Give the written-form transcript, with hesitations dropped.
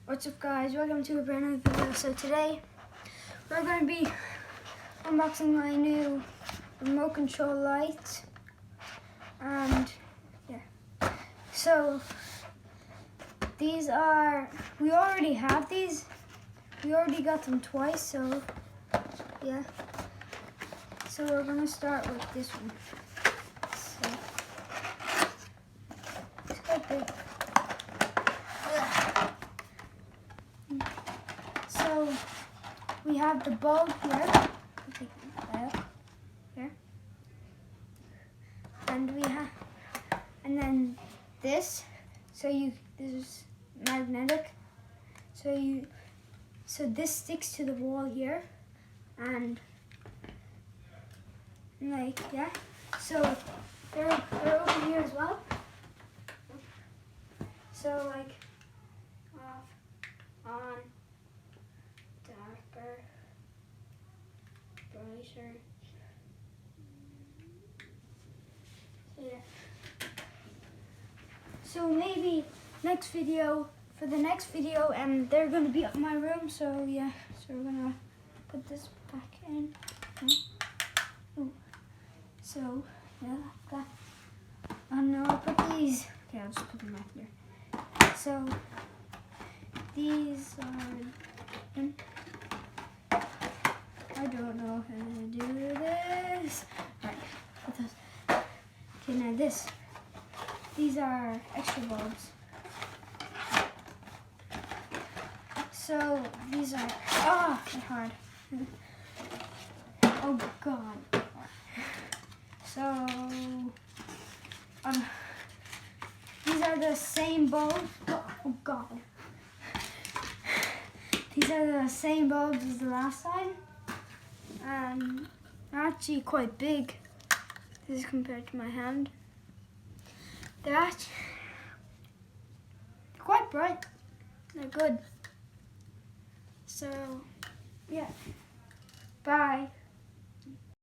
What's up guys, welcome to a brand new video. So today we're going to be unboxing my new remote control light, and yeah, so these are, we already have these, we already got them twice, so yeah, so we're going to start with this one. So it's quite big. So we have the bulb here, and we have, and then this. So this is magnetic. So this sticks to the wall here, and like yeah. So they're over here as well. So like off, on, darker, brighter. So yeah. So maybe for the next video, they're gonna be up in my room. So yeah. So we're gonna put this back in. Ooh. So yeah, like that. Oh no, I'll put these. Okay, I'll just put them back here. So these are. I don't know how to do this. Right, put those. Okay, now these are extra bulbs. So these are, they're hard. Oh God. So, these are the same bulbs. Oh God. These are the same bulbs as the last time. They're actually quite big. This is compared to my hand. They're quite bright. They're good. So, yeah. Bye.